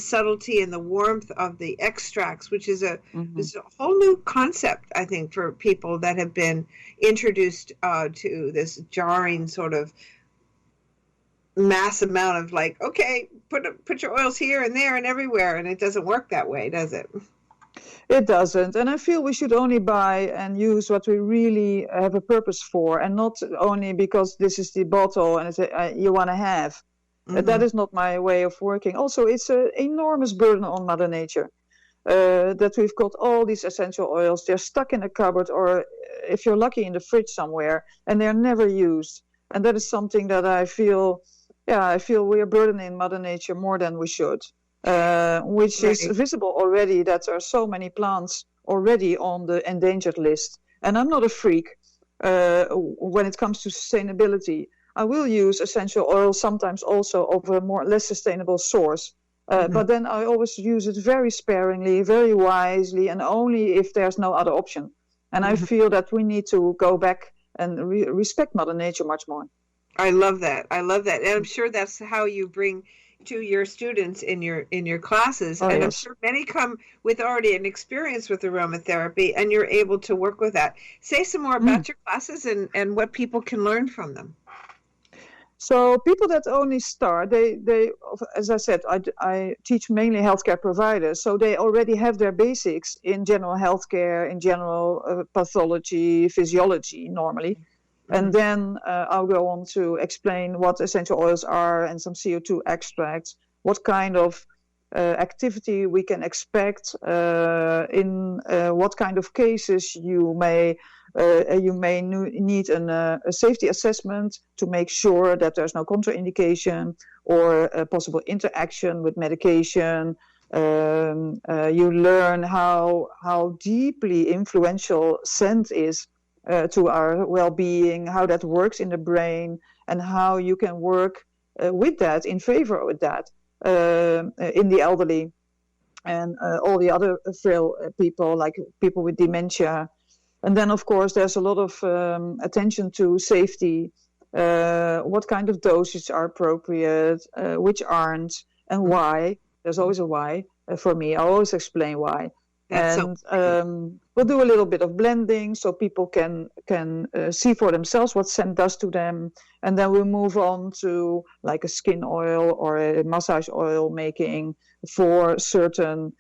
subtlety and the warmth of the extracts, which is is a whole new concept, I think, for people that have been introduced to this jarring sort of mass amount of like, okay, put your oils here and there and everywhere, and it doesn't work that way, does it? It doesn't, and I feel we should only buy and use what we really have a purpose for, and not only because this is the bottle and you want to have. That is not my way of working. Also, it's an enormous burden on Mother Nature that we've got all these essential oils. They're stuck in a cupboard, or if you're lucky, in the fridge somewhere, and they're never used. And that is something that I feel we are burdening Mother Nature more than we should, which is visible already that there are so many plants already on the endangered list. And I'm not a freak when it comes to sustainability. I will use essential oil sometimes also of a less sustainable source. But then I always use it very sparingly, very wisely, and only if there's no other option. And I feel that we need to go back and respect Mother Nature much more. I love that. And I'm sure that's how you bring to your students in your classes. And I'm sure many come with already an experience with aromatherapy, and you're able to work with that. Say some more about your classes and what people can learn from them. So people that only start, they as I said, I teach mainly healthcare providers, so they already have their basics in general healthcare, in general pathology, physiology normally. And then I'll go on to explain what essential oils are and some CO2 extracts, what kind of activity we can expect in what kind of cases you may need a safety assessment to make sure that there's no contraindication or a possible interaction with medication. You learn how deeply influential scent is to our well-being, how that works in the brain, and how you can work with that, in favor of that, in the elderly and all the other frail people, like people with dementia. And then, of course, there's a lot of attention to safety, what kind of doses are appropriate, which aren't, and why. There's always a why for me. I always explain why. We'll do a little bit of blending so people can see for themselves what scent does to them. And then we'll move on to like a skin oil or a massage oil making for certain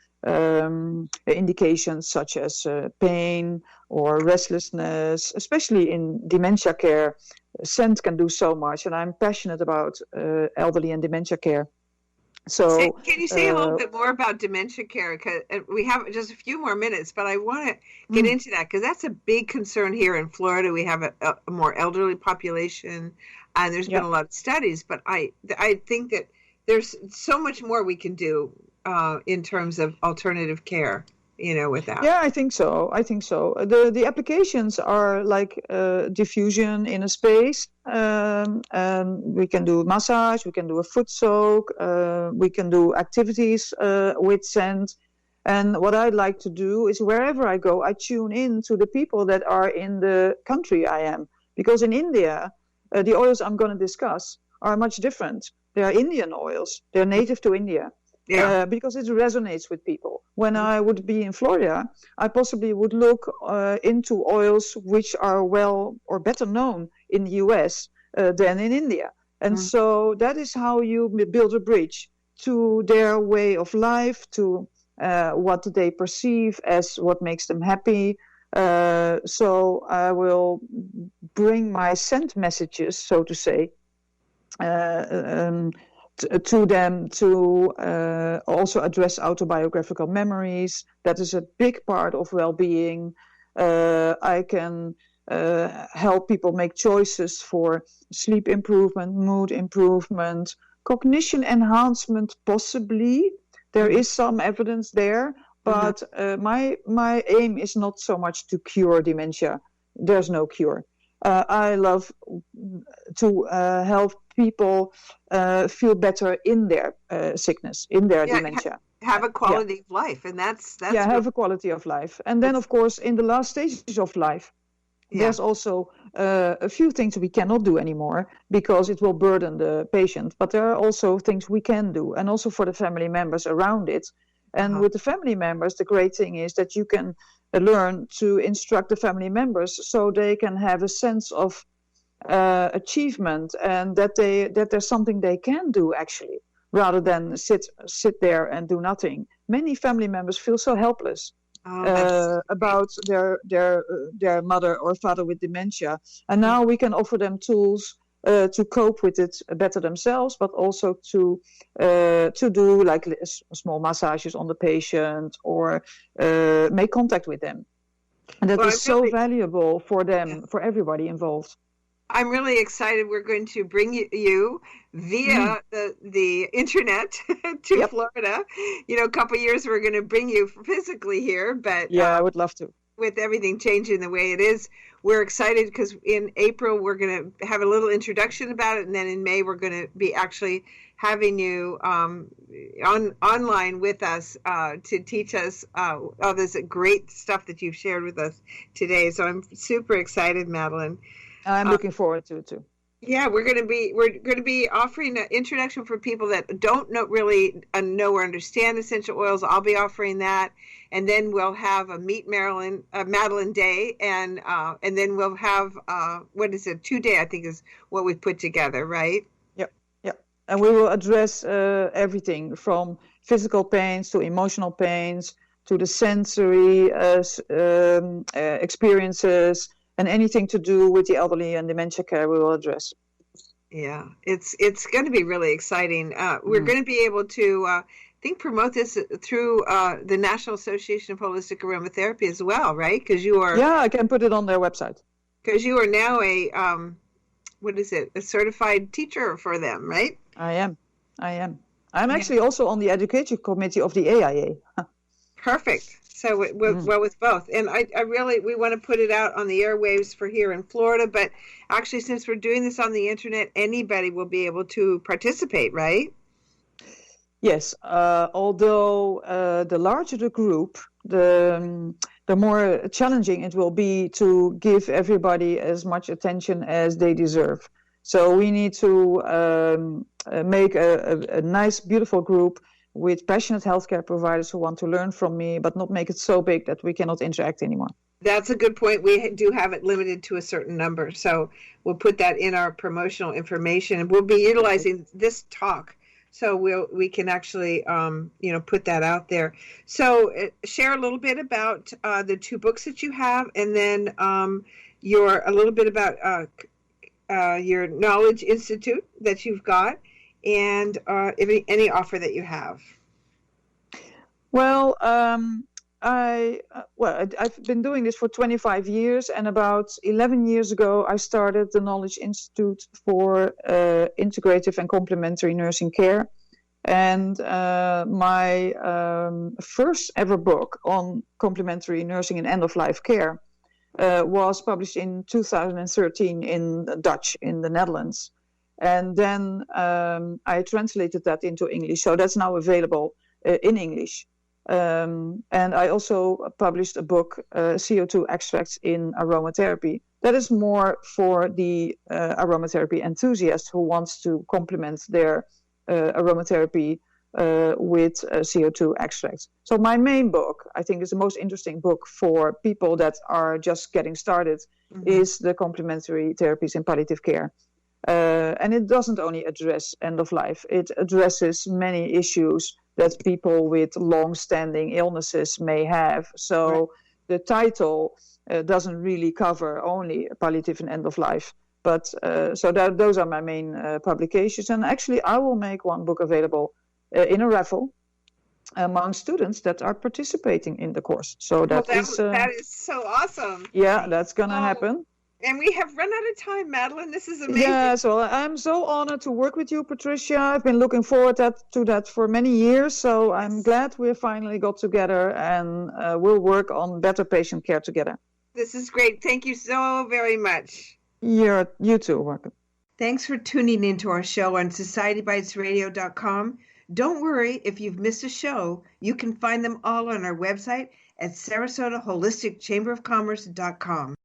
indications such as pain or restlessness, especially in dementia care. Scent can do so much, and I'm passionate about elderly and dementia care. So, can you say a little bit more about dementia care? Because we have just a few more minutes, but I want to get into that because that's a big concern here in Florida. We have a more elderly population, and there's been a lot of studies. But I think that there's so much more we can do in terms of alternative care, with that. Yeah, I think so. The applications are like diffusion in a space. We can do massage, we can do a foot soak, we can do activities with scent. And what I'd like to do is wherever I go, I tune in to the people that are in the country I am. Because in India, the oils I'm going to discuss are much different. They are Indian oils. They're native to India. Yeah. Because it resonates with people. When I would be in Florida, I possibly would look into oils which are well or better known in the US than in India. And so that is how you build a bridge to their way of life, to what they perceive as what makes them happy. So I will bring my scent messages, so to say, to them to also address autobiographical memories. That is a big part of well-being. I can help people make choices for sleep improvement, mood improvement, cognition enhancement, possibly. There is some evidence there, but my aim is not so much to cure dementia. There's no cure. I love to help people feel better in their sickness, in their dementia. Have a quality of life, and that's have a quality of life. And then, of course, in the last stages of life, there's also a few things we cannot do anymore because it will burden the patient. But there are also things we can do, and also for the family members around it. And with the family members, the great thing is that you can learn to instruct the family members so they can have a sense of achievement, and that there's something they can do actually, rather than sit there and do nothing. Many family members feel so helpless about their mother or father with dementia, and now we can offer them tools to cope with it better themselves, but also to do like small massages on the patient, or make contact with them, and that is so valuable for them, for everybody involved. I'm really excited. We're going to bring you via the internet to Florida. You know, a couple of years we're going to bring you physically here, but I would love to. With everything changing the way it is, we're excited because in April we're going to have a little introduction about it, and then in May we're going to be actually having you online with us to teach us all this great stuff that you've shared with us today. So I'm super excited, Madeleine. I'm looking forward to it too. Yeah, we're going to be offering an introduction for people that don't really know or understand essential oils. I'll be offering that, and then we'll have a Meet Madeleine Day, and then we'll have 2-day, I think is what we've put together, right? Yep. And we will address everything from physical pains to emotional pains to the sensory experiences. And anything to do with the elderly and dementia care, we will address. Yeah, it's going to be really exciting. We're going to be able to, promote this through the National Association of Holistic Aromatherapy as well, right? Because you are. Yeah, I can put it on their website. Because you are now a certified teacher for them, right? I am. I'm actually also on the educator committee of the AIA. Perfect. So well with both. And we want to put it out on the airwaves for here in Florida, but actually since we're doing this on the internet, anybody will be able to participate, right? Yes, although the larger the group, the more challenging it will be to give everybody as much attention as they deserve. So we need to make a nice, beautiful group with passionate healthcare providers who want to learn from me, but not make it so big that we cannot interact anymore. That's a good point. We do have it limited to a certain number, so we'll put that in our promotional information, and we'll be utilizing this talk, so we can actually put that out there. So share a little bit about the 2 books that you have, and then a little bit about your Knowledge Institute that you've got, and any offer that you have. Well, I've been doing this for 25 years, and about 11 years ago, I started the Knowledge Institute for Integrative and Complementary Nursing Care. And my first ever book on complementary nursing and end-of-life care was published in 2013 in Dutch in the Netherlands. And then I translated that into English. So that's now available in English. And I also published a book, CO2 Extracts in Aromatherapy. That is more for the aromatherapy enthusiast who wants to complement their aromatherapy with CO2 extracts. So my main book, I think, is the most interesting book for people that are just getting started, is the Complementary Therapies in Palliative Care. And it doesn't only address end of life, it addresses many issues that people with long-standing illnesses may have. So the title doesn't really cover only palliative and end of life. But those are my main publications. And actually, I will make one book available in a raffle among students that are participating in the course. So that is so awesome. Yeah, that's going to happen. And we have run out of time, Madeleine. This is amazing. Yeah, so I'm so honored to work with you, Patricia. I've been looking forward to that for many years. So I'm glad we finally got together, and we'll work on better patient care together. This is great. Thank you so very much. You too. Welcome. Thanks for tuning into our show on societybitesradio.com. Don't worry, if you've missed a show, you can find them all on our website at SarasotaHolisticChamberofCommerce.com.